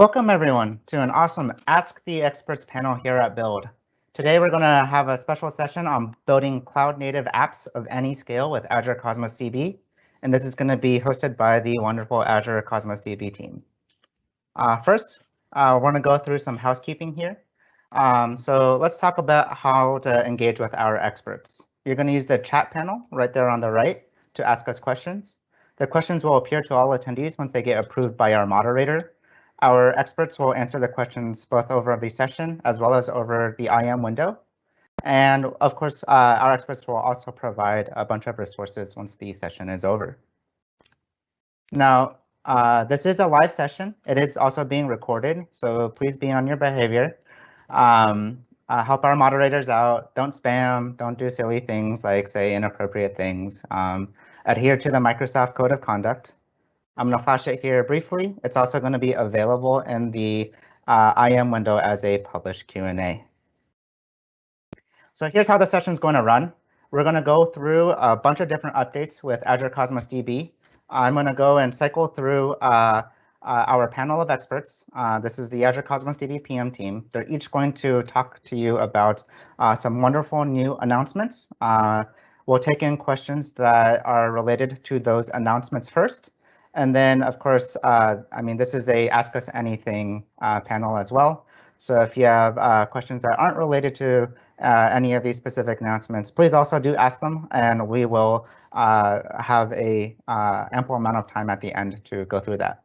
Welcome everyone to an awesome Ask the Experts panel here at Build. Today we're going to have a special session on building cloud-native apps of any scale with Azure Cosmos DB, and this is going to be hosted by the wonderful Azure Cosmos DB team. First, we're going to go through some housekeeping here. So let's talk about how to engage with our experts. You're going to use the chat panel right there on the right to ask us questions. The questions will appear to all attendees once they get approved by our moderator. Our experts will answer the questions both over the session as well as over the IM window. And of course, our experts will also provide a bunch of resources once the session is over. Now, this is a live session. It is also being recorded, so please be on your behavior. Help our moderators out. Don't spam. Don't do silly things like say inappropriate things. Adhere to the Microsoft Code of Conduct. I'm going to flash it here briefly. It's also going to be available in the IM window as a published Q&A. So here's how the session is going to run. We're going to go through a bunch of different updates with Azure Cosmos DB. I'm going to go and cycle through our panel of experts. This is the Azure Cosmos DB PM team. They're each going to talk to you about some wonderful new announcements. We'll take in questions that are related to those announcements first. And then, of course, this is a Ask Us Anything panel as well. So if you have questions that aren't related to any of these specific announcements, please also do ask them, and we will have a ample amount of time at the end to go through that.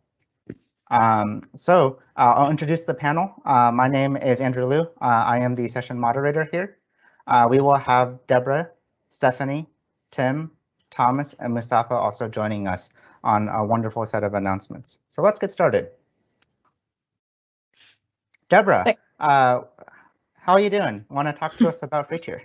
So I'll introduce the panel. My name is Andrew Liu. I am the session moderator here. We will have Deborah, Stephanie, Tim, Thomas, and Mustafa also joining us on a wonderful set of announcements. So let's get started. Deborah, how are you doing? Want to talk to us about free tier?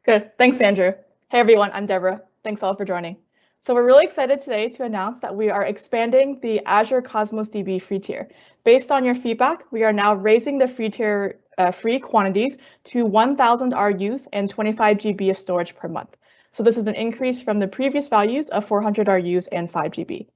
Good. Thanks, Andrew. Hey, everyone. I'm Deborah. Thanks all for joining. So we're really excited today to announce that we are expanding the Azure Cosmos DB free tier. Based on your feedback, we are now raising the free tier free quantities to 1,000 RUs and 25 GB of storage per month. So this is an increase from the previous values of 400 RUs and 5 GB.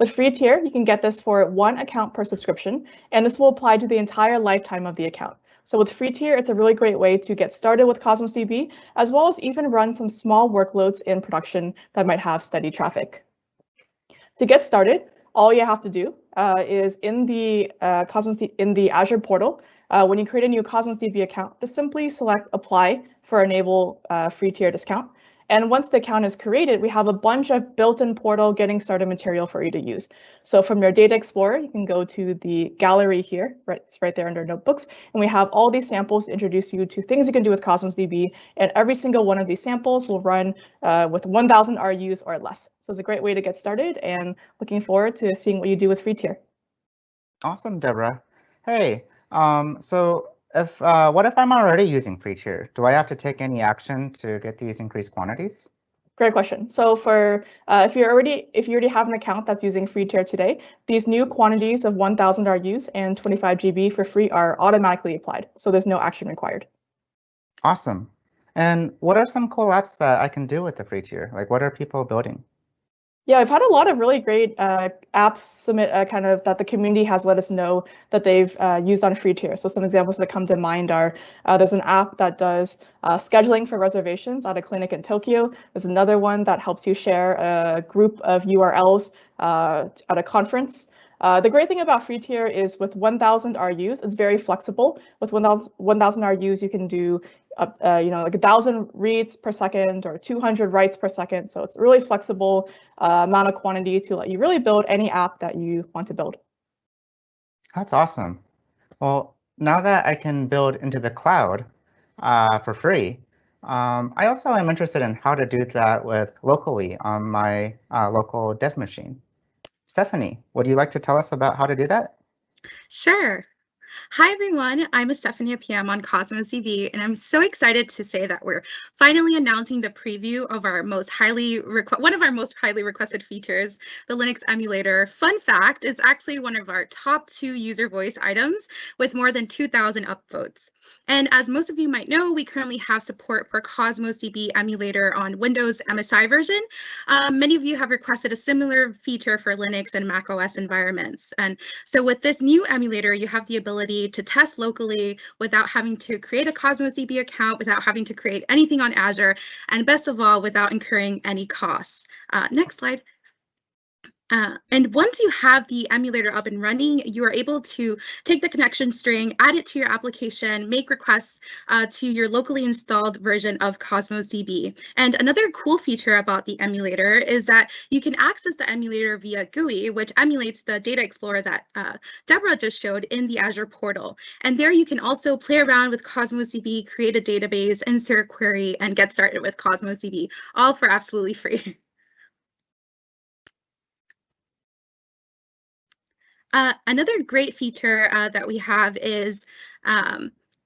With free tier, you can get this for 1 account per subscription, and this will apply to the entire lifetime of the account. So with free tier, it's a really great way to get started with Cosmos DB, as well as even run some small workloads in production that might have steady traffic. To get started, all you have to do is in the Azure portal, when you create a new Cosmos DB account, just simply select Apply for Enable free tier discount. And once the account is created, we have a bunch of built-in portal getting started material for you to use. So from your Data Explorer, you can go to the gallery here, right? It's right there under Notebooks. And we have all these samples to introduce you to things you can do with Cosmos DB. And every single one of these samples will run with 1,000 RUs or less. So it's a great way to get started, and looking forward to seeing what you do with free tier. Awesome, Deborah. Hey, what if I'm already using free tier? Do I have to take any action to get these increased quantities? Great question. So for if you already have an account that's using free tier today, these new quantities of 1,000 RUs and 25 GB for free are automatically applied. So there's no action required. Awesome. And what are some cool apps that I can do with the free tier? Like, what are people building? Yeah, I've had a lot of really great apps submit that the community has let us know that they've used on free tier. So some examples that come to mind are there's an app that does scheduling for reservations at a clinic in Tokyo. There's another one that helps you share a group of URLs at a conference. The great thing about free tier is with 1,000 RUs, it's very flexible. With 1,000 RUs, you can do like 1,000 reads per second or 200 writes per second. So it's a really flexible amount of quantity to let you really build any app that you want to build. That's awesome. Well, now that I can build into the cloud for free, I also am interested in how to do that locally on my local dev machine. Stephanie, would you like to tell us about how to do that? Sure. Hi, everyone. I'm Stephanie PM on Cosmos DB, and I'm so excited to say that we're finally announcing the preview of our one of our most highly requested features, the Linux emulator. Fun fact, it's actually one of our top 2 user voice items with more than 2,000 upvotes. And as most of you might know, we currently have support for Cosmos DB emulator on Windows MSI version. Many of you have requested a similar feature for Linux and Mac OS environments. And so with this new emulator, you have the ability to test locally without having to create a Cosmos DB account, without having to create anything on Azure, and best of all, without incurring any costs. Next slide. And once you have the emulator up and running, you are able to take the connection string, add it to your application, make requests to your locally installed version of Cosmos DB. And another cool feature about the emulator is that you can access the emulator via GUI, which emulates the data explorer that Deborah just showed in the Azure portal. And there you can also play around with Cosmos DB, create a database, insert a query, and get started with Cosmos DB, all for absolutely free. Another great feature that we have is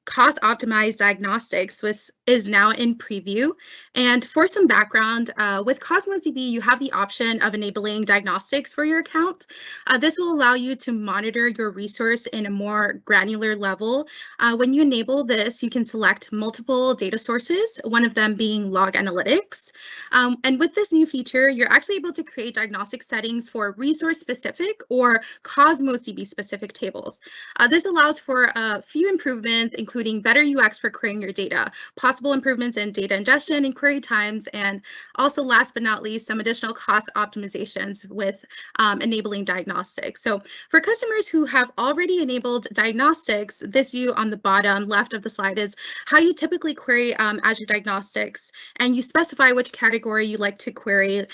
cost-optimized diagnostics, which is now in preview. And for some background, with Cosmos DB, you have the option of enabling diagnostics for your account. This will allow you to monitor your resource in a more granular level. When you enable this, you can select multiple data sources, one of them being log analytics. And with this new feature, you're actually able to create diagnostic settings for resource-specific or Cosmos DB-specific tables. This allows for a few improvements, including better UX for querying your data, possible improvements in data ingestion and query times, and also last but not least, some additional cost optimizations with enabling diagnostics. So for customers who have already enabled diagnostics, this view on the bottom left of the slide is how you typically query Azure Diagnostics, and you specify which category you like to query,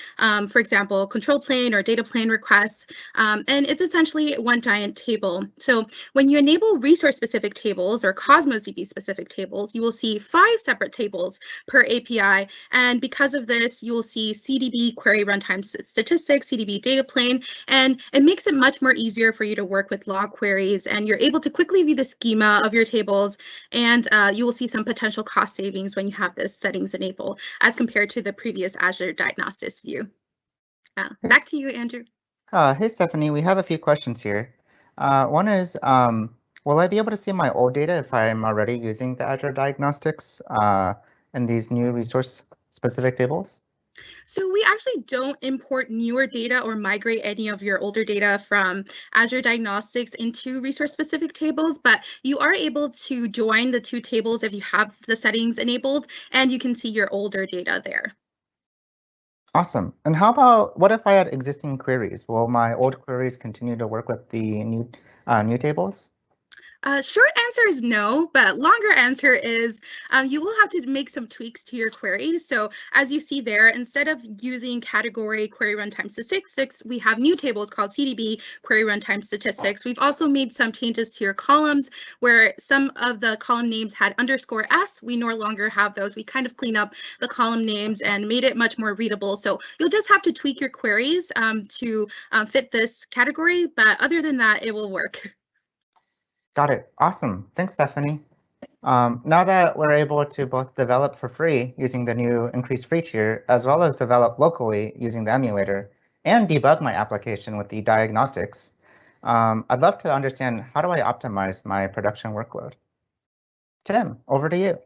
for example, control plane or data plane requests, and it's essentially one giant table. So when you enable resource-specific tables or Cosmos DB-specific tables, you will see 5 separate tables per API, and because of this, you will see CDB query runtime statistics, CDB data plane, and it makes it much more easier for you to work with log queries, and you're able to quickly view the schema of your tables, and you will see some potential cost savings when you have this settings enabled as compared to the previous Azure Diagnostics view. Back to you, Andrew. Hey, Stephanie, we have a few questions here. One is, will I be able to see my old data if I'm already using the Azure Diagnostics and these new resource-specific tables? So we actually don't import newer data or migrate any of your older data from Azure Diagnostics into resource-specific tables, but you are able to join the 2 tables if you have the settings enabled, and you can see your older data there. Awesome. And how about, what if I had existing queries? Will my old queries continue to work with the new tables? Short answer is no, but longer answer is you will have to make some tweaks to your queries. So as you see there, instead of using category query runtime statistics, we have new tables called CDB query runtime statistics. We've also made some changes to your columns where some of the column names had _s. We no longer have those. We kind of clean up the column names and made it much more readable. So you'll just have to tweak your queries to fit this category, but other than that, it will work. Got it. Awesome. Thanks, Stephanie. Now that we're able to both develop for free using the new increased free tier, as well as develop locally using the emulator, and debug my application with the diagnostics, I'd love to understand, how do I optimize my production workload? Tim, over to you.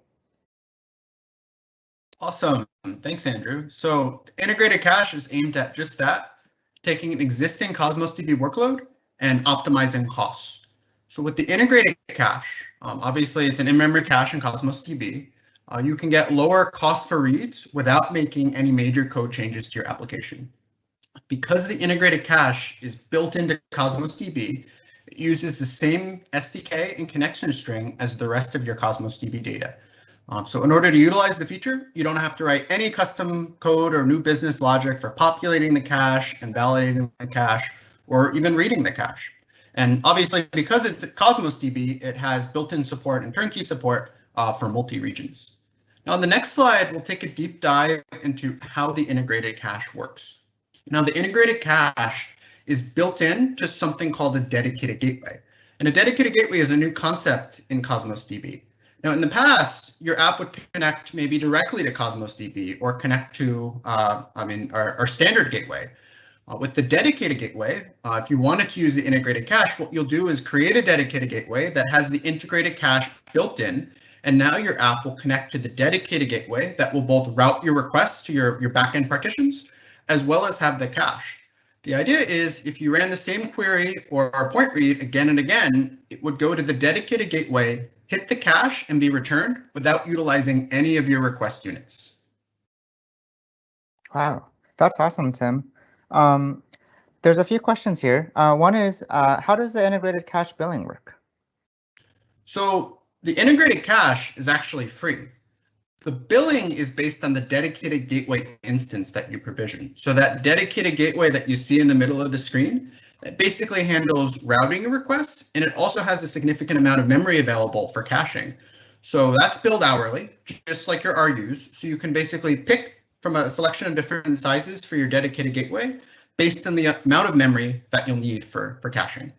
Awesome. Thanks, Andrew. So integrated cache is aimed at just that, taking an existing Cosmos DB workload and optimizing costs. So with the integrated cache, obviously it's an in-memory cache in Cosmos DB. You can get lower cost for reads without making any major code changes to your application. Because the integrated cache is built into Cosmos DB, it uses the same SDK and connection string as the rest of your Cosmos DB data. So in order to utilize the feature, you don't have to write any custom code or new business logic for populating the cache and validating the cache, or even reading the cache. And obviously, because it's Cosmos DB, it has built-in support and turnkey support for multi-regions. Now, on the next slide, we'll take a deep dive into how the integrated cache works. Now, the integrated cache is built in to something called a dedicated gateway. And a dedicated gateway is a new concept in Cosmos DB. Now, in the past, your app would connect maybe directly to Cosmos DB or connect to, our standard gateway. With the dedicated gateway, if you wanted to use the integrated cache, what you'll do is create a dedicated gateway that has the integrated cache built in, and now your app will connect to the dedicated gateway that will both route your requests to your backend partitions, as well as have the cache. The idea is if you ran the same query or point read again and again, it would go to the dedicated gateway, hit the cache, and be returned without utilizing any of your request units. Wow, that's awesome, Tim. There's a few questions here. One is, how does the integrated cache billing work? So the integrated cache is actually free. The billing is based on the dedicated gateway instance that you provision. So that dedicated gateway that you see in the middle of the screen, it basically handles routing requests, and it also has a significant amount of memory available for caching. So that's billed hourly, just like your RUs. So you can basically pick from a selection of different sizes for your dedicated gateway based on the amount of memory that you'll need for caching.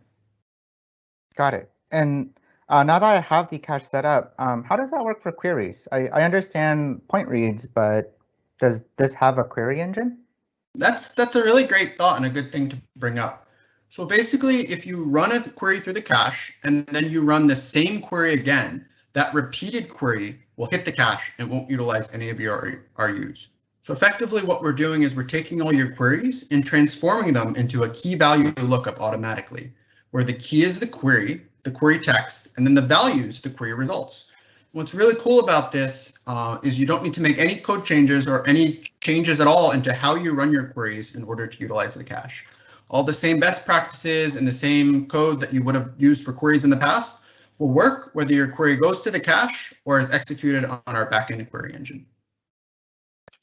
Got it. And now that I have the cache set up, how does that work for queries? I understand point reads, but does this have a query engine? That's a really great thought and a good thing to bring up. So basically, if you run a query through the cache and then you run the same query again, that repeated query will hit the cache and won't utilize any of your RUs. So effectively what we're doing is we're taking all your queries and transforming them into a key value lookup automatically, where the key is the query text, and then the values, the query results. What's really cool about this is you don't need to make any code changes or any changes at all into how you run your queries in order to utilize the cache. All the same best practices and the same code that you would have used for queries in the past will work whether your query goes to the cache or is executed on our backend query engine.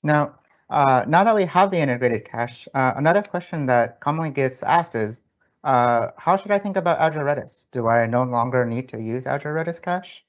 Now that we have the integrated cache, another question that commonly gets asked is, how should I think about Azure Redis? Do I no longer need to use Azure Redis cache?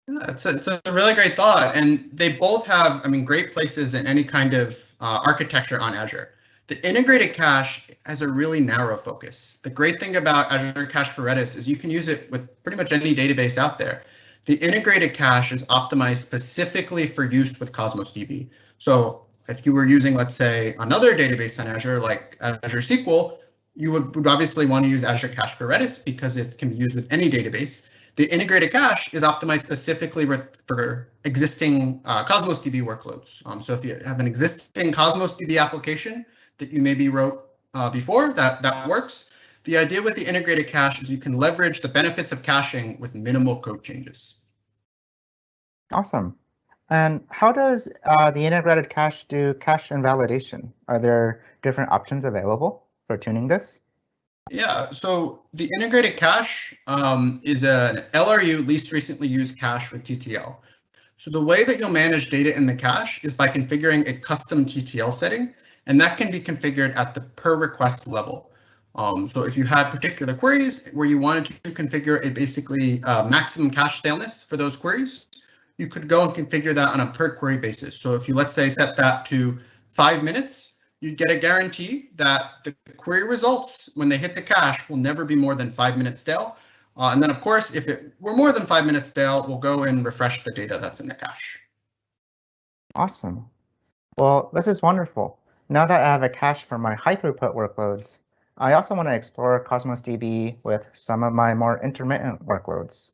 Yeah, it's a really great thought, and they both have, great places in any kind of architecture on Azure. The integrated cache has a really narrow focus. The great thing about Azure Cache for Redis is you can use it with pretty much any database out there. The integrated cache is optimized specifically for use with Cosmos DB. So if you were using, let's say, another database on Azure, like Azure SQL, you would obviously want to use Azure Cache for Redis because it can be used with any database. The integrated cache is optimized specifically for existing Cosmos DB workloads. So if you have an existing Cosmos DB application that you maybe wrote before, that works. The idea with the integrated cache is you can leverage the benefits of caching with minimal code changes. Awesome. And how does the integrated cache do cache invalidation? Are there different options available for tuning this? Yeah, so the integrated cache is an LRU, least recently used cache with TTL. So the way that you'll manage data in the cache is by configuring a custom TTL setting, and that can be configured at the per request level. So if you had particular queries where you wanted to configure a basically maximum cache staleness for those queries, you could go and configure that on a per query basis. So if you, let's say, set that to 5 minutes, you'd get a guarantee that the query results, when they hit the cache, will never be more than 5 minutes stale. And then, of course, if it were more than 5 minutes stale, we'll go and refresh the data that's in the cache. Awesome. Well, this is wonderful. Now that I have a cache for my high throughput workloads, I also want to explore Cosmos DB with some of my more intermittent workloads.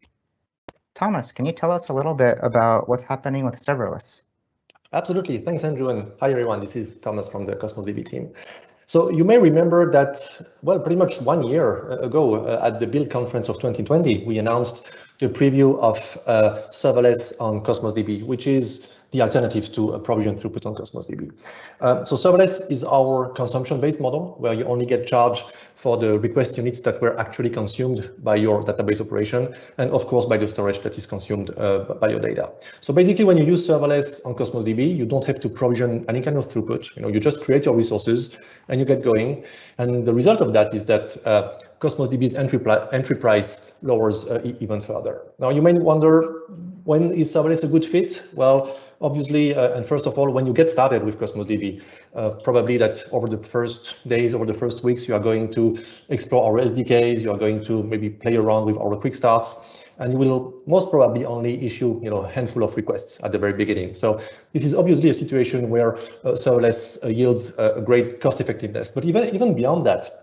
Thomas, can you tell us a little bit about what's happening with serverless? Absolutely. Thanks, Andrew. And hi, everyone. This is Thomas from the Cosmos DB team. So you may remember that, well, pretty much 1 year ago at the Build conference of 2020, we announced the preview of serverless on Cosmos DB, which is the alternative to a provision throughput on Cosmos DB. So serverless is our consumption-based model where you only get charged for the request units that were actually consumed by your database operation, and of course by the storage that is consumed by your data. So basically, when you use serverless on Cosmos DB, you don't have to provision any kind of throughput. You just create your resources and you get going. And the result of that is that Cosmos DB's entry price lowers even further. Now, you may wonder, when is serverless a good fit? Well, obviously, and first of all, when you get started with Cosmos DB, probably that over the first days, over the first weeks, you are going to explore our SDKs, you are going to maybe play around with our quick starts, and you will most probably only issue a handful of requests at the very beginning. So this is obviously a situation where serverless yields a great cost effectiveness. But even beyond that,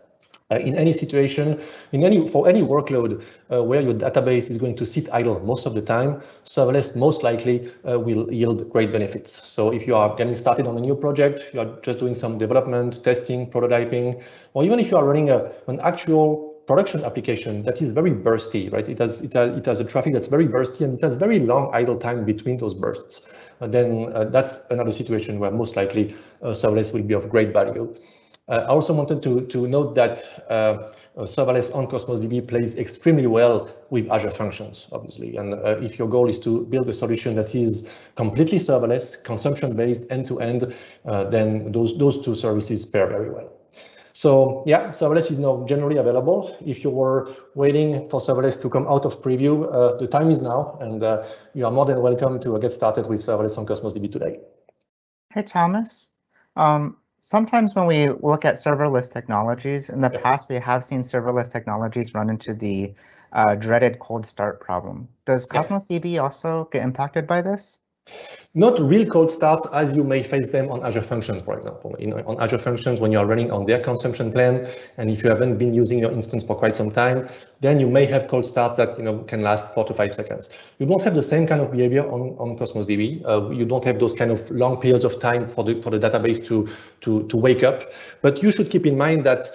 in any situation, for any workload where your database is going to sit idle most of the time, serverless most likely will yield great benefits. So if you are getting started on a new project, you are just doing some development, testing, prototyping, or even if you are running an actual production application that is very bursty, right? It has a traffic that's very bursty and it has very long idle time between those bursts. Then that's another situation where most likely serverless will be of great value. I also wanted to note that serverless on Cosmos DB plays extremely well with Azure Functions, obviously. And if your goal is to build a solution that is completely serverless, consumption-based, end-to-end, then those two services pair very well. So yeah, serverless is now generally available. If you were waiting for serverless to come out of preview, the time is now, and you are more than welcome to get started with serverless on Cosmos DB today. Hey, Thomas. Sometimes when we look at serverless technologies, in the past, we have seen serverless technologies run into the dreaded cold start problem. Does Cosmos DB also get impacted by this? Not real cold starts as you may face them on Azure Functions, for example. On Azure Functions, when you are running on their consumption plan, and if you haven't been using your instance for quite some time, then you may have cold starts that can last 4 to 5 seconds. You don't have the same kind of behavior on Cosmos DB. You don't have those kind of long periods of time for the database to wake up. But you should keep in mind that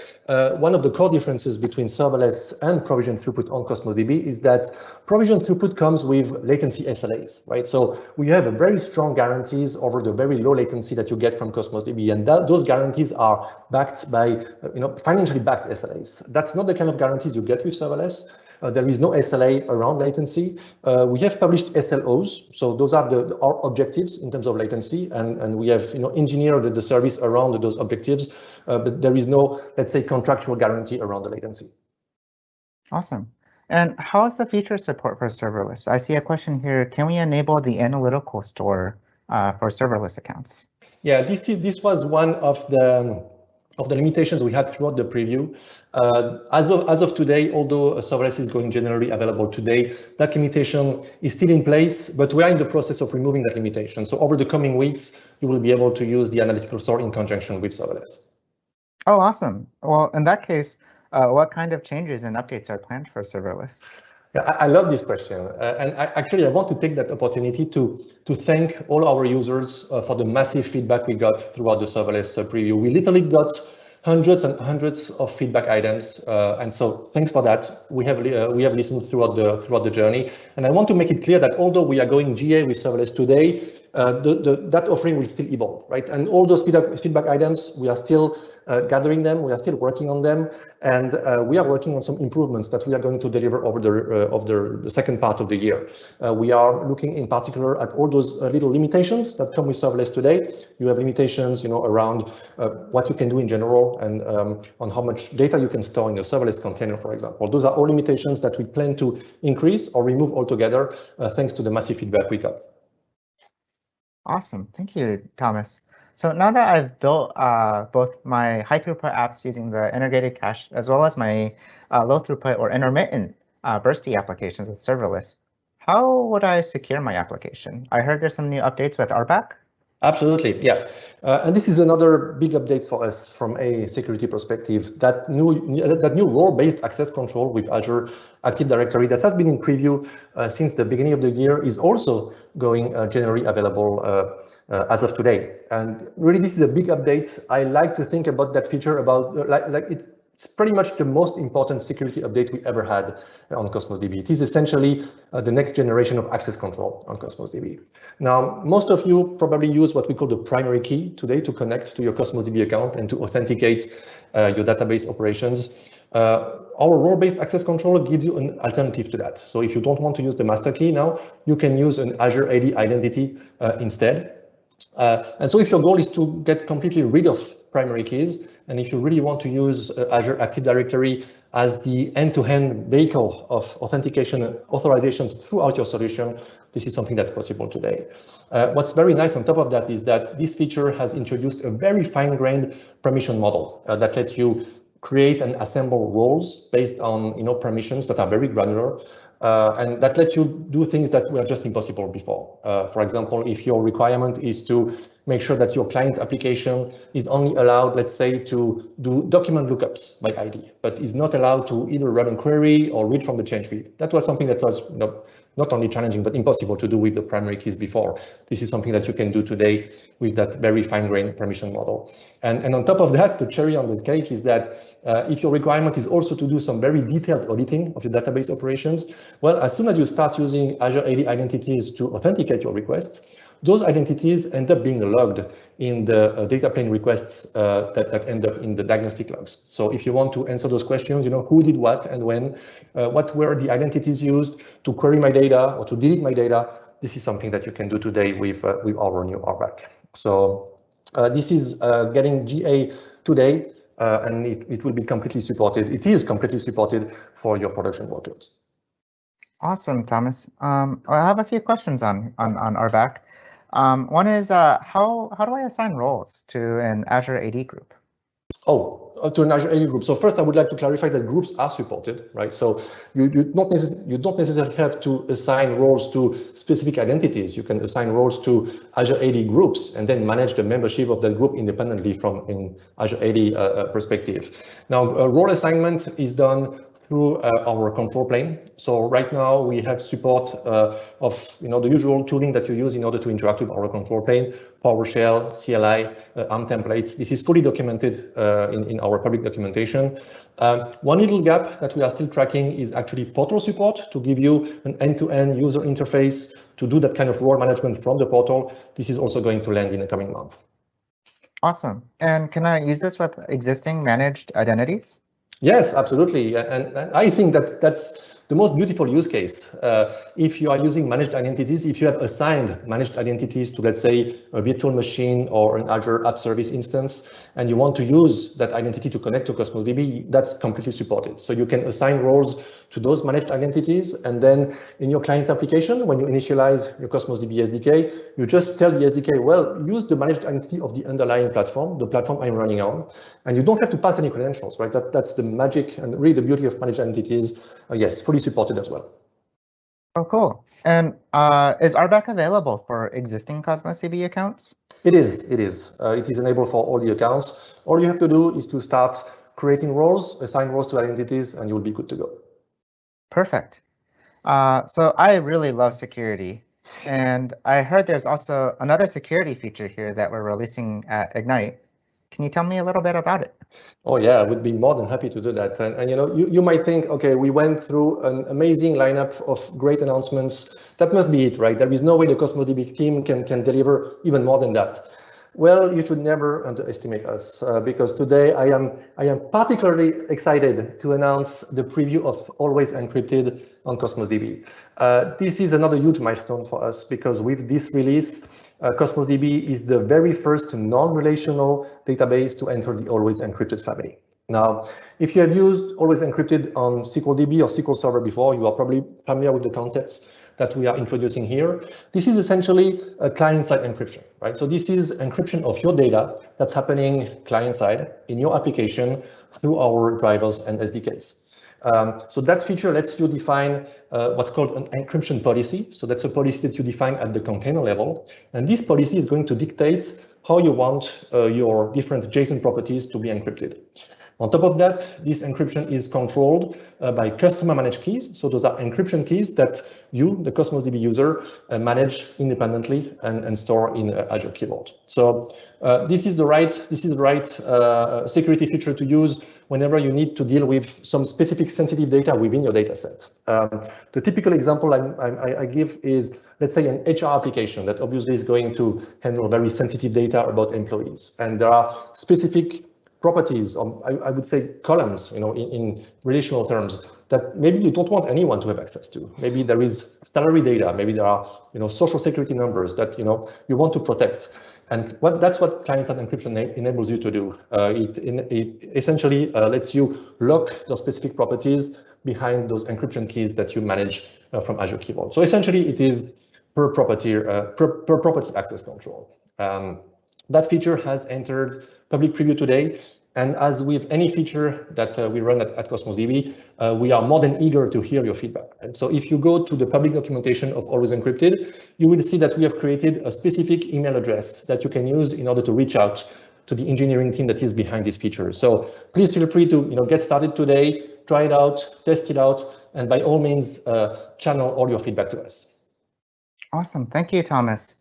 one of the core differences between serverless and provision throughput on Cosmos DB is that provision throughput comes with latency SLAs, right? So we have a very strong guarantees over the very low latency that you get from Cosmos DB, and those guarantees are backed by financially backed SLAs. That's not the kind of guarantees you get with serverless. There is no SLA around latency. We have published SLOs, so those are our objectives in terms of latency, and we have engineered the service around those objectives, but there is no, let's say, contractual guarantee around the latency. Awesome. And how is the feature support for serverless? I see a question here. Can we enable the analytical store for serverless accounts? Yeah, this was one of the limitations we had throughout the preview. As of today, although serverless is going generally available today, that limitation is still in place, but we are in the process of removing that limitation. So over the coming weeks, you will be able to use the analytical store in conjunction with serverless. Oh, awesome. Well, in that case, what kind of changes and updates are planned for serverless? Yeah, I love this question. And I want to take that opportunity to thank all our users for the massive feedback we got throughout the serverless preview. We literally got hundreds and hundreds of feedback items, and so thanks for that. We have listened throughout the journey, and I want to make it clear that although we are going GA with serverless today, that offering will still evolve, right? And all those feedback items, we are still gathering them, we are still working on them, and we are working on some improvements that we are going to deliver over the second part of the year. We are looking in particular at all those little limitations that come with serverless today. You have limitations, around what you can do in general and on how much data you can store in a serverless container, for example. Those are all limitations that we plan to increase or remove altogether, thanks to the massive feedback we got. Awesome, thank you, Thomas. So now that I've built both my high throughput apps using the integrated cache, as well as my low throughput or intermittent bursty applications with serverless, how would I secure my application? I heard there's some new updates with RBAC. Absolutely, yeah. And this is another big update for us from a security perspective. That new role-based access control with Azure Active Directory that has been in preview since the beginning of the year is also going generally available as of today. And really, this is a big update. I like to think about that feature about it's pretty much the most important security update we ever had on Cosmos DB. It is essentially the next generation of access control on Cosmos DB. Now, most of you probably use what we call the primary key today to connect to your Cosmos DB account and to authenticate your database operations. Our role-based access control gives you an alternative to that. So if you don't want to use the master key now, you can use an Azure AD identity instead. And so if your goal is to get completely rid of primary keys, and if you really want to use Azure Active Directory as the end-to-end vehicle of authentication and authorizations throughout your solution, This is something that's possible today. What's very nice on top of that is that this feature has introduced a very fine-grained permission model that lets you create and assemble roles based on permissions that are very granular. And that lets you do things that were just impossible before. For example, if your requirement is to make sure that your client application is only allowed, let's say, to do document lookups by ID, but is not allowed to either run a query or read from the change feed. That was something that was not only challenging, but impossible to do with the primary keys before. This is something that you can do today with that very fine-grained permission model. And on top of that, the cherry on the cake is that if your requirement is also to do some very detailed auditing of your database operations, well, as soon as you start using Azure AD identities to authenticate your requests, those identities end up being logged in the data plane requests that end up in the diagnostic logs. So if you want to answer those questions, who did what and when, what were the identities used to query my data or to delete my data, this is something that you can do today with our new RBAC. So this is getting GA today, and it will be completely supported. It is completely supported for your production workloads. Awesome, Thomas. I have a few questions on RBAC. One is, how do I assign roles to an Azure AD group? Oh, to an Azure AD group. So first, I would like to clarify that groups are supported, right? So you don't necessarily have to assign roles to specific identities. You can assign roles to Azure AD groups and then manage the membership of that group independently from an Azure AD perspective. Now, role assignment is done through our control plane. So right now we have support of the usual tooling that you use in order to interact with our control plane, PowerShell, CLI, ARM templates. This is fully documented in our public documentation. One little gap that we are still tracking is actually portal support to give you an end-to-end user interface to do that kind of role management from the portal. This is also going to land in the coming month. Awesome. And can I use this with existing managed identities? Yes, absolutely. And I think that's the most beautiful use case. If you are using managed identities, if you have assigned managed identities to, let's say, a virtual machine or an Azure App Service instance, and you want to use that identity to connect to Cosmos DB, that's completely supported. So you can assign roles to those managed identities. And then in your client application, when you initialize your Cosmos DB SDK, you just tell the SDK, well, use the managed identity of the underlying platform, the platform I'm running on. And you don't have to pass any credentials, right? That's the magic and really the beauty of managed identities. Yes, fully supported as well. Oh, cool. And is RBAC available for existing Cosmos DB accounts? It is. It is enabled for all the accounts. All you have to do is to start creating roles, assign roles to identities, and you'll be good to go. Perfect. So I really love security. And I heard there's also another security feature here that we're releasing at Ignite. Can you tell me a little bit about it? Oh yeah, I would be more than happy to do that. And you might think, okay, we went through an amazing lineup of great announcements. That must be it, right? There is no way the Cosmos DB team can deliver even more than that. Well, you should never underestimate us because today I am particularly excited to announce the preview of Always Encrypted on Cosmos DB. This is another huge milestone for us because with this release, Cosmos DB is the very first non-relational database to enter the Always Encrypted family. Now, if you have used Always Encrypted on SQL DB or SQL Server before, you are probably familiar with the concepts that we are introducing here. This is essentially a client-side encryption, right? So this is encryption of your data that's happening client-side in your application through our drivers and SDKs. So that feature lets you define what's called an encryption policy. So that's a policy that you define at the container level. And this policy is going to dictate how you want your different JSON properties to be encrypted. On top of that, this encryption is controlled by customer managed keys. So those are encryption keys that you, the Cosmos DB user, manage independently and store in Azure Key Vault. So this is the right security feature to use whenever you need to deal with some specific sensitive data within your data set. The typical example I give is, let's say, an HR application that obviously is going to handle very sensitive data about employees. And there are specific properties, I would say columns, in relational terms that maybe you don't want anyone to have access to. Maybe there is salary data, maybe there are, social security numbers that, you want to protect. And that's what client-side encryption enables you to do. It essentially lets you lock those specific properties behind those encryption keys that you manage from Azure Key Vault. So essentially, it is per property access control. That feature has entered public preview today. And as with any feature that we run at Cosmos DB, we are more than eager to hear your feedback. And so if you go to the public documentation of Always Encrypted, you will see that we have created a specific email address that you can use in order to reach out to the engineering team that is behind this feature. So please feel free to get started today, try it out, test it out, and by all means, channel all your feedback to us. Awesome. Thank you, Thomas.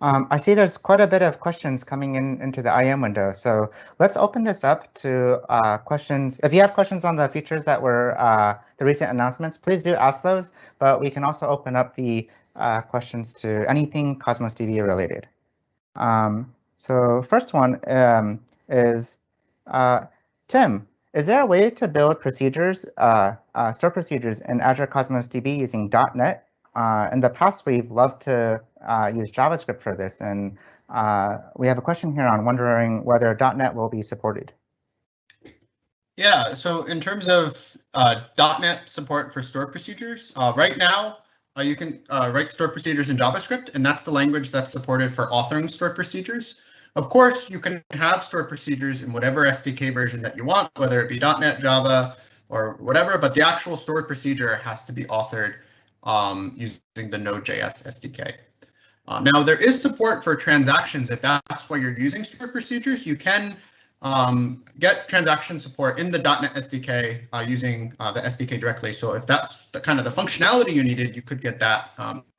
I see there's quite a bit of questions coming into the IM window. So let's open this up to questions. If you have questions on the features that were the recent announcements, please do ask those. But we can also open up the questions to anything Cosmos DB related. So first one is, Tim, is there a way to build procedures, store procedures in Azure Cosmos DB using .NET? In the past, we've loved to use JavaScript for this, and we have a question here on wondering whether .NET will be supported. Yeah, so in terms of .NET support for store procedures, right now you can write store procedures in JavaScript, and that's the language that's supported for authoring store procedures. Of course, you can have store procedures in whatever SDK version that you want, whether it be .NET, Java, or whatever, but the actual stored procedure has to be authored using the Node.js SDK. Now, there is support for transactions. If that's why you're using stored procedures, you can get transaction support in the .NET SDK using the SDK directly. So if that's the kind of the functionality you needed, you could get that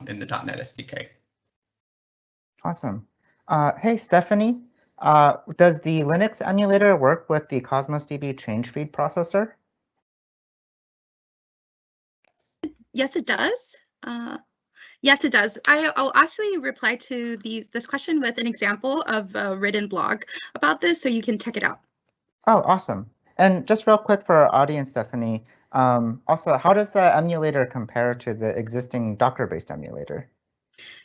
in the .NET SDK. Awesome. Hey, Stephanie, does the Linux emulator work with the Cosmos DB change feed processor? Yes, it does. Yes, it does. I'll actually reply to this question with an example of a written blog about this, so you can check it out. Oh, awesome. And just real quick for our audience, Stephanie, also, how does the emulator compare to the existing Docker-based emulator?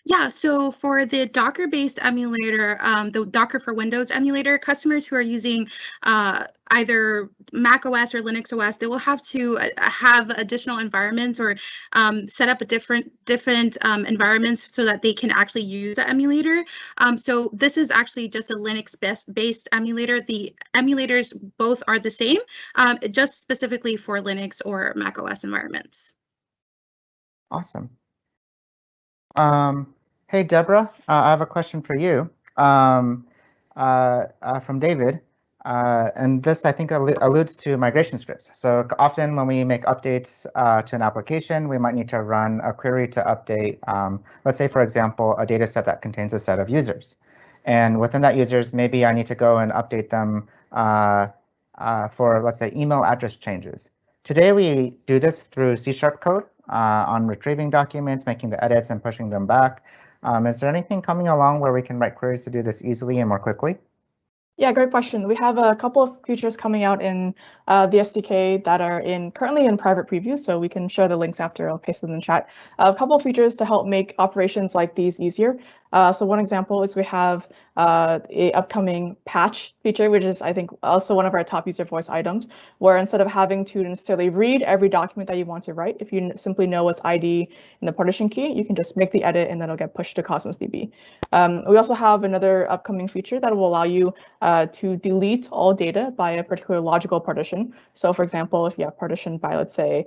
Yeah, so for the Docker-based emulator, the Docker for Windows emulator, customers who are using either Mac OS or Linux OS, they will have to have additional environments or set up a different environments so that they can actually use the emulator. So this is actually just a Linux-based emulator. The emulators both are the same, just specifically for Linux or Mac OS environments. Awesome. Hey, Deborah, I have a question for you from David. And this, I think, alludes to migration scripts. So often when we make updates to an application, we might need to run a query to update, let's say, for example, a data set that contains a set of users. And within that users, maybe I need to go and update them for, let's say, email address changes. Today, we do this through C# code on retrieving documents, making the edits, and pushing them back. Is there anything coming along where we can write queries to do this easily and more quickly? Yeah, great question. We have a couple of features coming out in the SDK that are currently in private preview, so we can share the links after. I'll paste them in the chat. A couple of features to help make operations like these easier. So one example is we have a upcoming patch feature, which is, I think, also one of our top user voice items, where instead of having to necessarily read every document that you want to write, if you simply know its ID in the partition key, you can just make the edit and then it'll get pushed to Cosmos DB. We also have another upcoming feature that will allow you to delete all data by a particular logical partition. So for example, if you have partitioned by, let's say,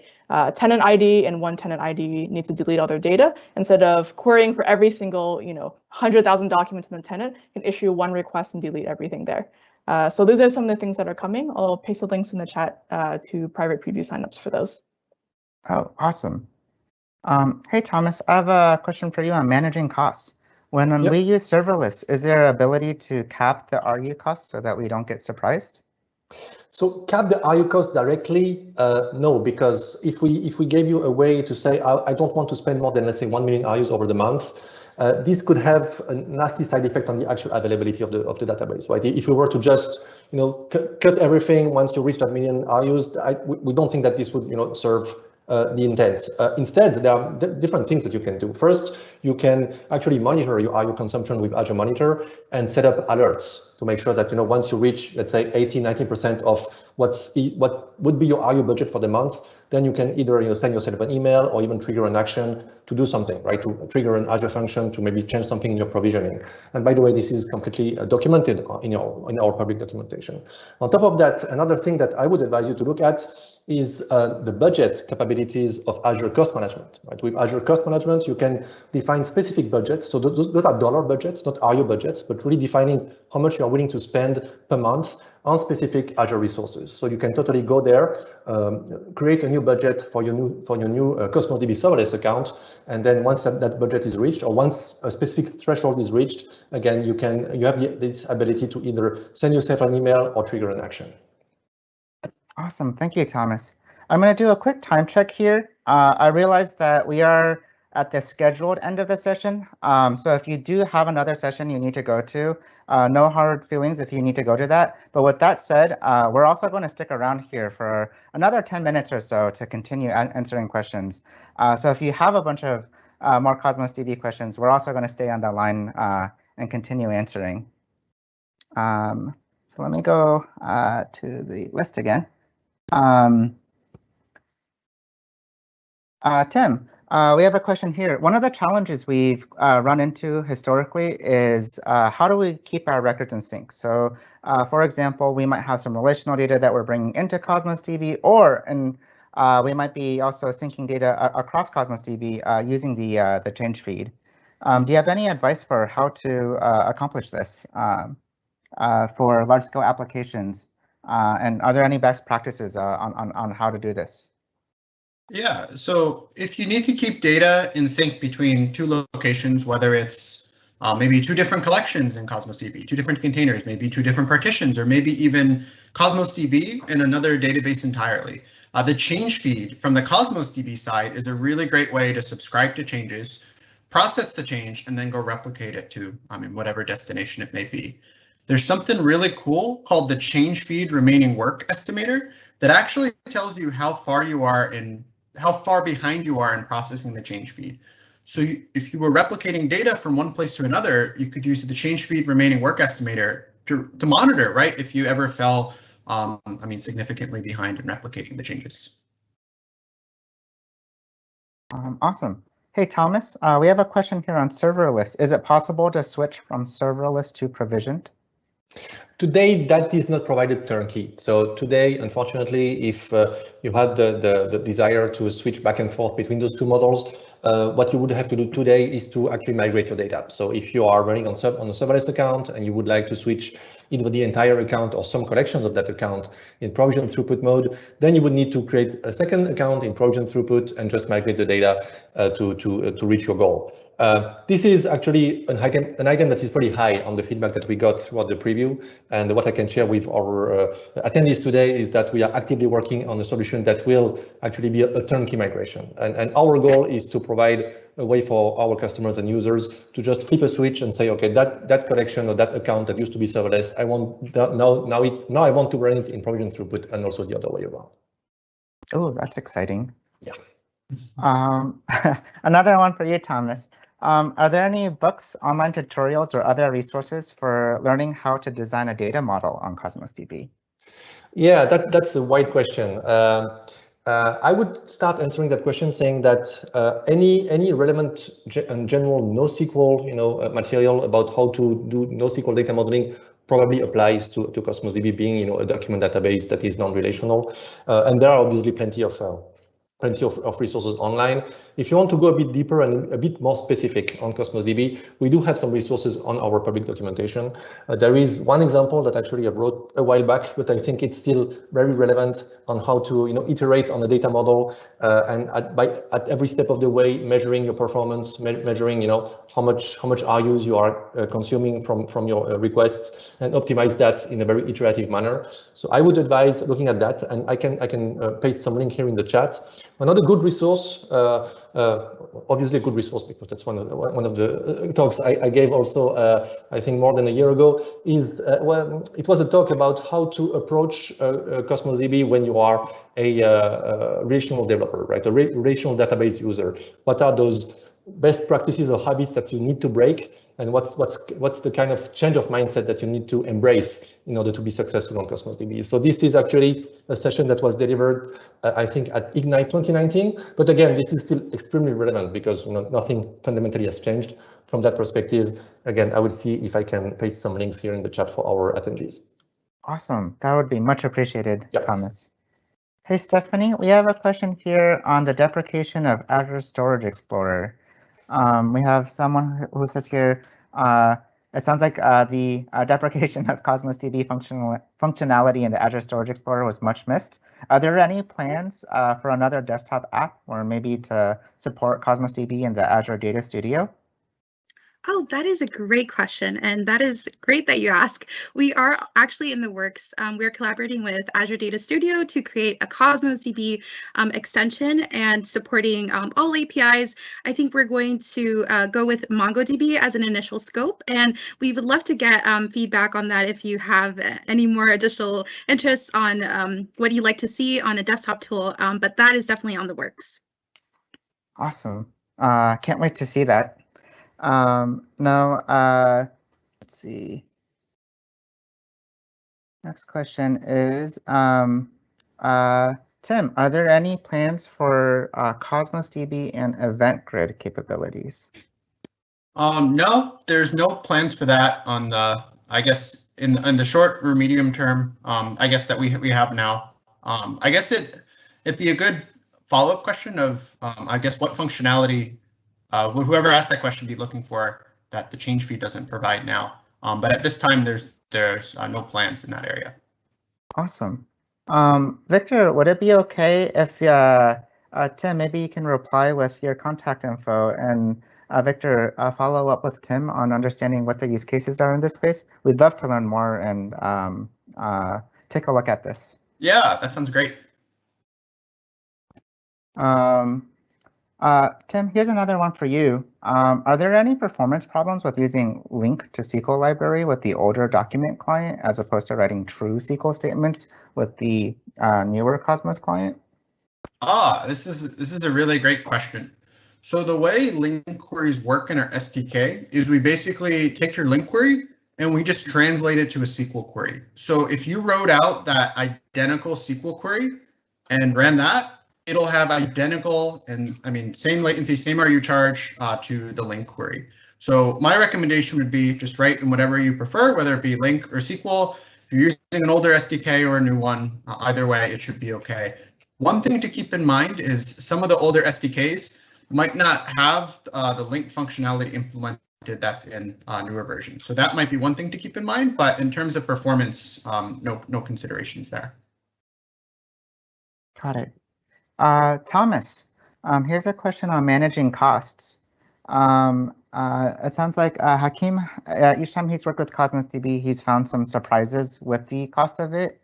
tenant ID and one tenant ID needs to delete all their data, instead of querying for every single, 100,000 documents in the tenant, you can issue one request and delete everything there. So those are some of the things that are coming. I'll paste the links in the chat to private preview signups for those. Oh, awesome. Hey, Thomas, I have a question for you on managing costs. When we use serverless, is there an ability to cap the RU costs so that we don't get surprised? So cap the RU cost directly? No, because if we gave you a way to say, I don't want to spend more than, let's say, 1 million RUs over the month, this could have a nasty side effect on the actual availability of the database, right? If we were to just, cut everything once you reach that million RUs, we don't think that this would, serve the intent. Instead, there are different things that you can do. First, you can actually monitor your RU consumption with Azure Monitor and set up alerts to make sure that, once you reach, let's say, 80–90% of what would be your RU budget for the month, then you can either send yourself an email or even trigger an action to do something, right? To trigger an Azure function to maybe change something in your provisioning. And by the way, this is completely documented in our public documentation. On top of that, another thing that I would advise you to look at is the budget capabilities of Azure Cost Management. Right? With Azure Cost Management, you can define specific budgets. So those are dollar budgets, not RU budgets, but really defining how much you are willing to spend per month on specific Azure resources. So you can totally go there, create a new budget for your new Cosmos DB serverless account, and then once that budget is reached, or once a specific threshold is reached, again you have this ability to either send yourself an email or trigger an action. Awesome, thank you, Thomas. I'm going to do a quick time check here. I realize that we are at the scheduled end of the session. So if you do have another session you need to go to, no hard feelings if you need to go to that. But with that said, we're also going to stick around here for another 10 minutes or so to continue answering questions. So if you have a bunch of more Cosmos DB questions, we're also going to stay on the line and continue answering. So let me go to the list again. Tim, we have a question here. One of the challenges we've run into historically is how do we keep our records in sync? So, for example, we might have some relational data that we're bringing into Cosmos DB, we might be also syncing data across Cosmos DB using the change feed. Do you have any advice for how to accomplish this for large-scale applications? And are there any best practices on how to do this? Yeah, so if you need to keep data in sync between two locations, whether it's maybe two different collections in Cosmos DB, two different containers, maybe two different partitions, or maybe even Cosmos DB in another database entirely, the change feed from the Cosmos DB side is a really great way to subscribe to changes, process the change, and then go replicate it to whatever destination it may be. There's something really cool called the change feed remaining work estimator that actually tells you how far behind you are in processing the change feed. So if you were replicating data from one place to another, you could use the change feed remaining work estimator to monitor, right? If you ever fell, significantly behind in replicating the changes. Awesome. Hey, Thomas, we have a question here on serverless. Is it possible to switch from serverless to provisioned? Today, that is not provided turnkey. So today, unfortunately, if you had the desire to switch back and forth between those two models, what you would have to do today is to actually migrate your data. So if you are running on a serverless account and you would like to switch either the entire account or some collections of that account in provision throughput mode, then you would need to create a second account in provision throughput and just migrate the data to reach your goal. This is actually an item that is pretty high on the feedback that we got throughout the preview. And what I can share with our attendees today is that we are actively working on a solution that will actually be a turnkey migration. And our goal is to provide a way for our customers and users to just flip a switch and say, okay, that collection or that account that used to be serverless, I want now I want to run it in provision throughput, and also the other way around. Oh, that's exciting. Yeah. Another one for you, Thomas. Are there any books, online tutorials, or other resources for learning how to design a data model on Cosmos DB? Yeah, that's a wide question. I would start answering that question saying that any relevant and general NoSQL material about how to do NoSQL data modeling probably applies to Cosmos DB being a document database that is non-relational, and there are obviously plenty of resources online. If you want to go a bit deeper and a bit more specific on Cosmos DB, we do have some resources on our public documentation. There is one example that actually I wrote a while back, but I think it's still very relevant on how to iterate on a data model and at every step of the way, measuring your performance, measuring how much RUs you are consuming from your requests, and optimize that in a very iterative manner. So I would advise looking at that, and I can paste some link here in the chat. Another good resource, obviously a good resource because that's one of the talks I gave also, I think more than a year ago, is it was a talk about how to approach Cosmos DB when you are a relational developer, right? A relational database user. What are those best practices or habits that you need to break and what's the kind of change of mindset that you need to embrace in order to be successful on Cosmos DB. So this is actually a session that was delivered, I think, at Ignite 2019. But again, this is still extremely relevant because nothing fundamentally has changed from that perspective. Again, I will see if I can paste some links here in the chat for our attendees. Awesome. That would be much appreciated, Yep. Thomas. Hey, Stephanie, we have a question here on the deprecation of Azure Storage Explorer. We have someone who says here, it sounds like the deprecation of Cosmos DB functionality in the Azure Storage Explorer was much missed. Are there any plans for another desktop app or maybe to support Cosmos DB in the Azure Data Studio? Oh, that is a great question, and that is great that you ask. We are actually in the works. We're collaborating with Azure Data Studio to create a Cosmos DB extension and supporting all APIs. I think we're going to go with MongoDB as an initial scope, and we would love to get feedback on that if you have any more additional interests on what you'd like to see on a desktop tool, but that is definitely on the works. Awesome. Can't wait to see that. Let's see. Next question is, Tim, are there any plans for Cosmos DB and Event Grid capabilities? No, there's no plans for that on the, I guess, in the short or medium term, I guess that we have now. I guess it'd be a good follow-up question of, I guess, what functionality would whoever asked that question be looking for that the change feed doesn't provide now? But at this time, there's no plans in that area. Awesome. Victor, would it be okay if Tim, maybe you can reply with your contact info and Victor, follow up with Tim on understanding what the use cases are in this space? We'd love to learn more and take a look at this. Yeah, that sounds great. Tim, here's another one for you. Are there any performance problems with using link to SQL library with the older document client as opposed to writing true SQL statements with the newer Cosmos client? This is a really great question. So the way link queries work in our SDK is we basically take your link query and we just translate it to a SQL query. So if you wrote out that identical SQL query and ran that, it'll have identical and same latency, same RU charge to the link query. So my recommendation would be just write in whatever you prefer, whether it be link or SQL. If you're using an older SDK or a new one, either way, it should be okay. One thing to keep in mind is some of the older SDKs might not have the link functionality implemented that's in newer versions. So that might be one thing to keep in mind, but in terms of performance, no considerations there. Got it. Thomas, here's a question on managing costs. It sounds like Hakeem, each time he's worked with Cosmos DB, he's found some surprises with the cost of it.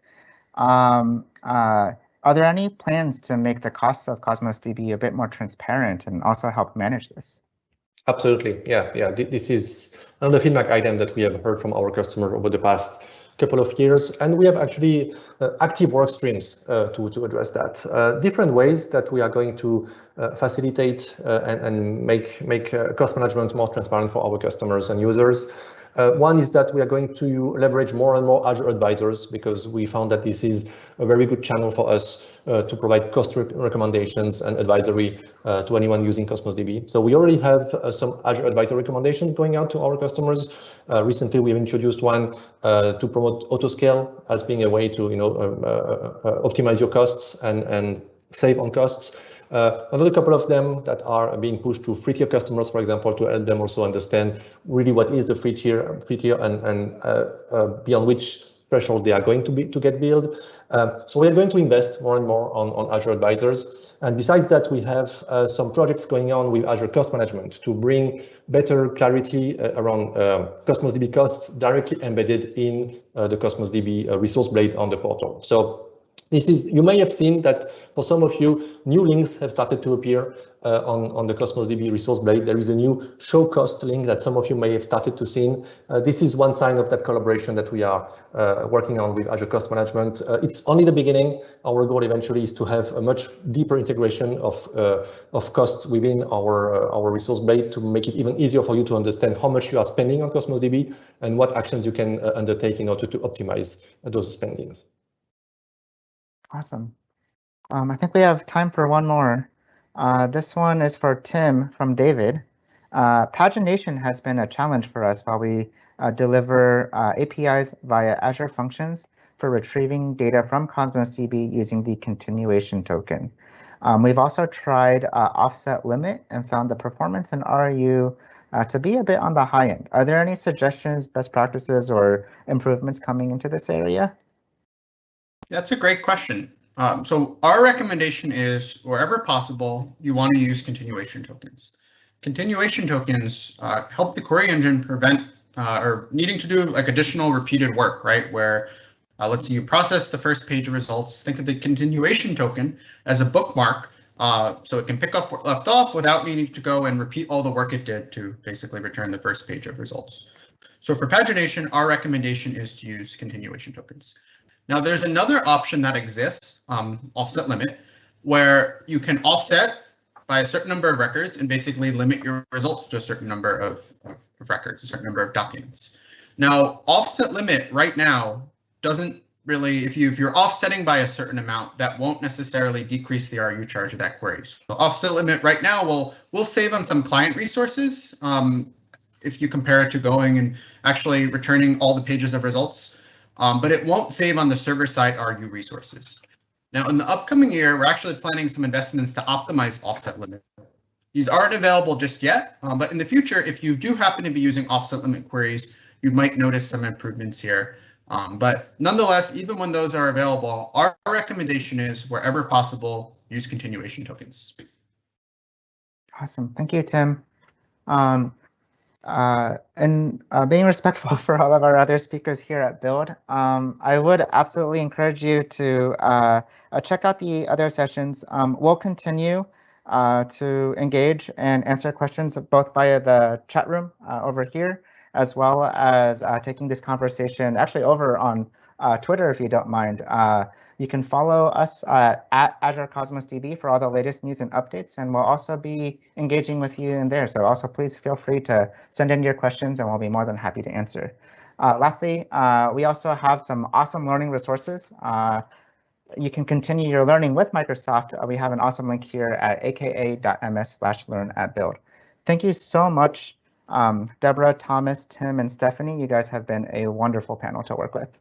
Are there any plans to make the costs of Cosmos DB a bit more transparent and also help manage this? Absolutely, yeah. This is another feedback item that we have heard from our customer over the past couple of years, and we have actually active work streams to address that. Different ways that we are going to facilitate and make cost management more transparent for our customers and users. One is that we are going to leverage more and more Azure advisors because we found that this is a very good channel for us to provide cost recommendations and advisory to anyone using Cosmos DB. So we already have some Azure advisor recommendations going out to our customers. Recently, we've introduced one to promote autoscale as being a way to optimize your costs and save on costs. Another couple of them that are being pushed to free tier customers, for example, to help them also understand really what is the free tier and beyond which threshold they are going to get billed. So we are going to invest more and more on Azure advisors. And besides that, we have some projects going on with Azure Cost Management to bring better clarity around Cosmos DB costs directly embedded in the Cosmos DB resource blade on the portal. So You may have seen that for some of you, new links have started to appear on the Cosmos DB resource blade. There is a new show cost link that some of you may have started to see. This is one sign of that collaboration that we are working on with Azure Cost Management. It's only the beginning. Our goal eventually is to have a much deeper integration of costs within our resource blade to make it even easier for you to understand how much you are spending on Cosmos DB and what actions you can undertake in order to optimize those spendings. Awesome. I think we have time for one more. This one is for Tim from David. Pagination has been a challenge for us while we deliver APIs via Azure Functions for retrieving data from Cosmos DB using the continuation token. We've also tried offset limit and found the performance in RU to be a bit on the high end. Are there any suggestions, best practices, or improvements coming into this area? That's a great question. So our recommendation is, wherever possible, you want to use continuation tokens. Continuation tokens help the query engine prevent or needing to do like additional repeated work, right? Where let's say you process the first page of results, think of the continuation token as a bookmark, so it can pick up what left off without needing to go and repeat all the work it did to basically return the first page of results. So for pagination, our recommendation is to use continuation tokens. Now, there's another option that exists, offset limit, where you can offset by a certain number of records and basically limit your results to a certain number of records, a certain number of documents. Now, offset limit right now doesn't really, if you're offsetting by a certain amount, that won't necessarily decrease the RU charge of that query. So offset limit right now will save on some client resources if you compare it to going and actually returning all the pages of results. But it won't save on the server side RU resources. Now, in the upcoming year, we're actually planning some investments to optimize offset limit. These aren't available just yet, but in the future, if you do happen to be using offset limit queries, you might notice some improvements here. But nonetheless, even when those are available, our recommendation is, wherever possible, use continuation tokens. Awesome. Thank you, Tim. And being respectful for all of our other speakers here at Build, I would absolutely encourage you to check out the other sessions. We'll continue to engage and answer questions both via the chat room over here, as well as taking this conversation actually over on Twitter, if you don't mind. You can follow us at Azure Cosmos DB for all the latest news and updates, and we'll also be engaging with you in there. So also please feel free to send in your questions and we'll be more than happy to answer. Lastly, we also have some awesome learning resources. You can continue your learning with Microsoft. We have an awesome link here at aka.ms/learn@build. Thank you so much, Deborah, Thomas, Tim, and Stephanie. You guys have been a wonderful panel to work with.